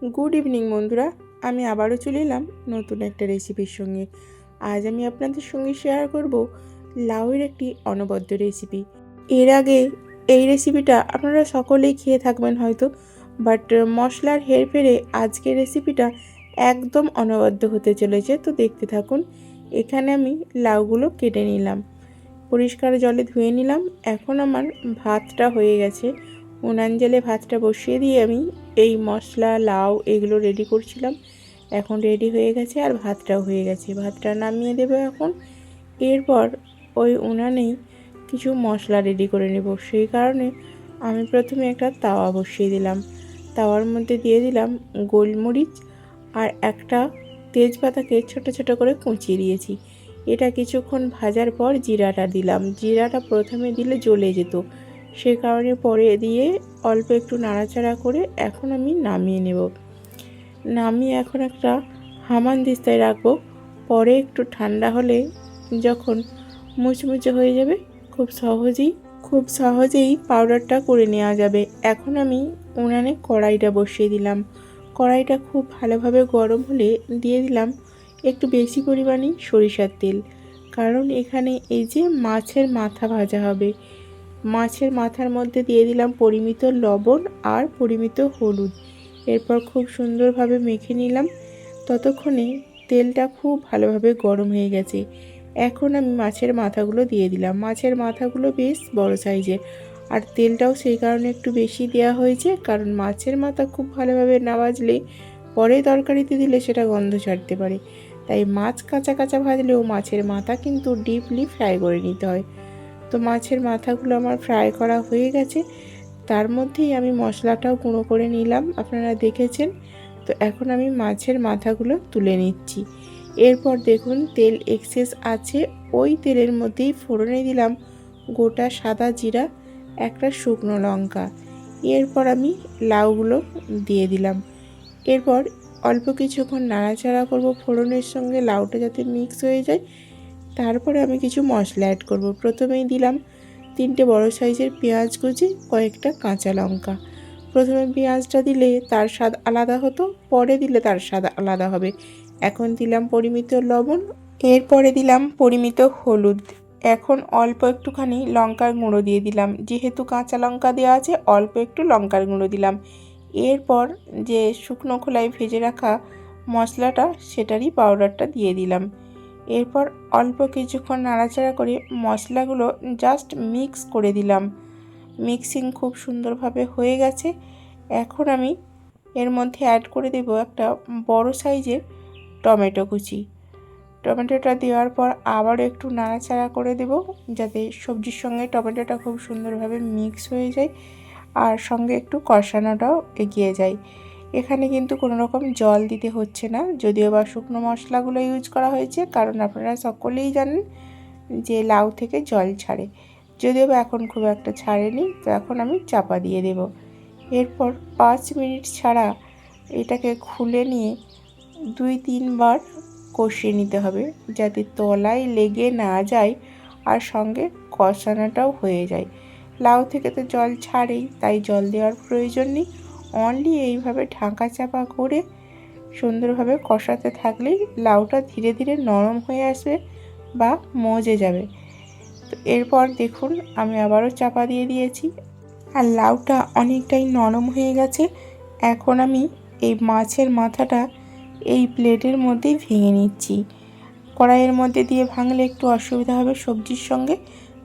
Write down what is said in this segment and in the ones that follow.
Good evening বন্ধুরা, আমি আবারও চলে এলাম নতুন একটা রেসিপির সঙ্গে। আজ আমি আপনাদের সঙ্গে শেয়ার করব লাউয়ের একটি অনবদ্য রেসিপি। এর আগে এই রেসিপিটা আপনারা সকলেই খেয়ে থাকবেন হয়তো, বাট মশলার হেরফেরে আজকের রেসিপিটা একদম অনবদ্য হতে চলেছে। তো দেখতে থাকুন। এখানে আমি লাউগুলো কেটে নিলাম, পরিষ্কার জলে ধুয়ে নিলাম। এখন আমার ভাতটা হয়ে গেছে। উনান জলে ভাতটা বসিয়ে দিয়ে আমি এই মশলা লাউ এগুলো রেডি করছিলাম। এখন রেডি হয়ে গেছে আর ভাতটাও হয়ে গেছে। ভাতটা নামিয়ে দেবো এখন। এরপর ওই উনানেই কিছু মশলা রেডি করে নেব। সেই কারণে আমি প্রথমে একটা তাওয়া বসিয়ে দিলাম। তাওয়ার মধ্যে দিয়ে দিলাম গোলমরিচ আর একটা তেজপাতাকে ছোট ছোট করে কুচিয়ে দিয়েছি। এটা কিছুক্ষণ ভাজার পর জিরাটা দিলাম। জিরাটা প্রথমে দিলে জ্বলে যেত, সে কারণে পরে দিয়ে অল্প একটু নাড়াচাড়া করে এখন আমি নামিয়ে নেব। নামিয়ে এখন একটা হামানদিস্তায় রাখবো। পরে একটু ঠান্ডা হলে যখন মুচমুচে হয়ে যাবে খুব সহজেই পাউডারটা করে নেওয়া যাবে। এখন আমি উনানে কড়াইটা বসিয়ে দিলাম। কড়াইটা খুব ভালোভাবে গরম হলে দিয়ে দিলাম একটু বেশি পরিমাণে সরিষার তেল, কারণ এখানে এই যে মাছের মাথা ভাজা হবে। মাছের মাথার মধ্যে দিয়ে দিলাম পরিমিত লবণ আর পরিমিত হলুদ। এরপর খুব সুন্দরভাবে মেখে নিলাম। ততক্ষণে তেলটা খুব ভালোভাবে গরম হয়ে গেছে। এখন আমি মাছের মাথাগুলো দিয়ে দিলাম। মাছের মাথাগুলো বেশ বড় সাইজের, আর তেলটাও সেই কারণে একটু বেশি দেওয়া হয়েছে, কারণ মাছের মাথা খুব ভালোভাবে না ভাজলে পরে তরকারিতে দিলে সেটা গন্ধ ছাড়তে পারে। তাই মাছ কাঁচা কাঁচা ভাজলেও মাছের মাথা কিন্তু ডিপলি ফ্রাই করে নিতে হয়। তো মাছের মাথাগুলো আমার ফ্রাই করা হয়ে গেছে। তার মধ্যেই আমি মশলাটাও গুঁড়ো করে নিলাম, আপনারা দেখেছেন। তো এখন আমি মাছের মাথাগুলো তুলে নিচ্ছি। এরপর দেখুন তেল এক্সেস আছে, ওই তেলের মধ্যেই ফোড়নে দিলাম গোটা সাদা জিরা, একটা শুকনো লঙ্কা। এরপর আমি লাউগুলো দিয়ে দিলাম। এরপর অল্প কিছুক্ষণ নাড়াচাড়া করব ফোড়নের সঙ্গে, লাউটা যাতে মিক্স হয়ে যায়। তারপরে আমি কিছু মশলা অ্যাড করব। প্রথমেই দিলাম 3টে বড় সাইজের পেঁয়াজ কুচি, কয়েকটা কাঁচা লঙ্কা। প্রথমে পেঁয়াজটা দিলে তার স্বাদ আলাদা হতো, পরে দিলে তার স্বাদ আলাদা হবে। এখন দিলাম পরিমিত লবণ, এরপরে দিলাম পরিমিত হলুদ। এখন অল্প একটুখানি লঙ্কার গুঁড়ো দিয়ে দিলাম, যেহেতু কাঁচা লঙ্কা দেওয়া আছে অল্প একটু লঙ্কার গুঁড়ো দিলাম। এরপর যে শুকনো খোলায় ভেজে রাখা মশলাটা সেটারই পাউডারটা দিয়ে দিলাম। এরপর অল্প কিছুক্ষণ নাড়াচাড়া করে মশলাগুলো জাস্ট মিক্স করে দিলাম। মিক্সিং খুব সুন্দরভাবে হয়ে গেছে। এখন আমি এর মধ্যে অ্যাড করে দেব একটা বড় সাইজের টমেটো কুচি। টমেটোটা দেওয়ার পর আবারও একটু নাড়াচাড়া করে দেব, যাতে সবজির সঙ্গে টমেটোটা খুব সুন্দরভাবে মিক্স হয়ে যায় আর সঙ্গে একটু কষানোটাও এগিয়ে যায়। এখানে কিন্তু কোনো রকম জল দিতে হচ্ছে না, যদিও বা শুকনো মশলাগুলো ইউজ করা হয়েছে, কারণ আপনারা সকলেই জানেন যে লাউ থেকে জল ছাড়ে, যদিও বা এখন খুব একটা ছাড়েনি। তো এখন আমি চাপা দিয়ে দেব। এরপর 5 মিনিট ছাড়া এটাকে খুলে নিয়ে 2-3 বার কষিয়ে নিতে হবে, যাতে তলায় লেগে না যায় আর সঙ্গে কষানোটাও হয়ে যায়। লাউ থেকে তো জল ছাড়েই, তাই জল দেওয়ার প্রয়োজন নেই। অনলি এইভাবে ঢাকা চাপা করে সুন্দরভাবে কষাতে থাকলেই লাউটা ধীরে ধীরে নরম হয়ে আসবে বা মজে যাবে। তো এরপর দেখুন আমি আবারও চাপা দিয়ে দিয়েছি আর লাউটা অনেকটাই নরম হয়ে গেছে। এখন আমি এই মাছের মাথাটা এই প্লেটের মধ্যেই ভেঙে নিচ্ছি। কড়াইয়ের মধ্যে দিয়ে ভাঙলে একটু অসুবিধা হবে সবজির সঙ্গে,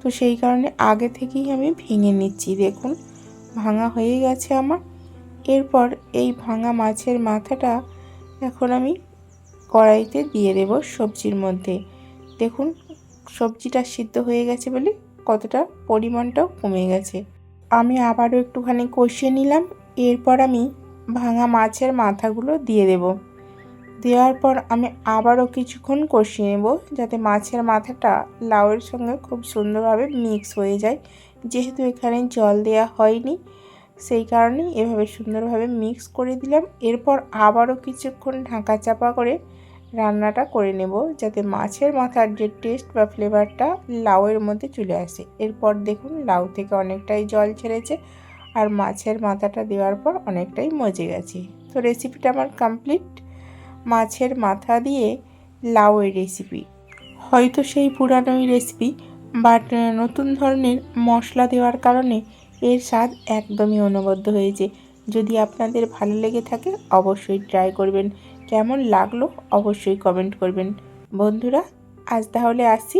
তো সেই কারণে আগে থেকেই আমি ভেঙে নিচ্ছি। দেখুন ভাঙা হয়ে গেছে আমার। এরপর এই ভাঙা মাছের মাথাটা এখন আমি কড়াইতে দিয়ে দেব সবজির মধ্যে। দেখুন সবজিটা সিদ্ধ হয়ে গেছে বলে কতটা পরিমাণটাও কমে গেছে। আমি আবারও একটুখানি কষিয়ে নিলাম। এরপর আমি ভাঙা মাছের মাথাগুলো দিয়ে দেব। দেওয়ার পর আমি আবারও কিছুক্ষণ কষিয়ে নেব, যাতে মাছের মাথাটা লাউয়ের সঙ্গে খুব সুন্দরভাবে মিক্স হয়ে যায়। যেহেতু এখানে জল দেওয়া হয়নি, সেই কারণে এভাবে সুন্দরভাবে মিক্স করে দিলাম। এরপর আবারও কিছুক্ষণ ঢাকা চাপা করে রান্নাটা করে নেব, যাতে মাছের মাথার যে টেস্ট বা ফ্লেভারটা লাউয়ের মধ্যে চলে আসে। এরপর দেখুন লাউ থেকে অনেকটাই জল ছেড়েছে আর মাছের মাথাটা দেওয়ার পর অনেকটাই মজে গেছে। তো তো রেসিপিটা আমার কমপ্লিট। মাছের মাথা দিয়ে লাউয়ের রেসিপি, হয়তো সেই পুরানোই রেসিপি, বাট নতুন ধরনের মশলা দেওয়ার কারণে এর স্বাদ একদমই অনবদ্য হয়েছে। যদি আপনাদের ভালো লেগে থাকে অবশ্যই ট্রাই করবেন। কেমন লাগলো অবশ্যই কমেন্ট করবেন। বন্ধুরা, আজ তাহলে আসি।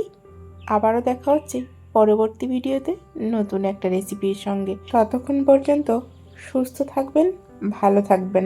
আবারও দেখা হচ্ছে পরবর্তী ভিডিওতে নতুন একটা রেসিপির সঙ্গে। ততক্ষণ পর্যন্ত সুস্থ থাকবেন, ভালো থাকবেন।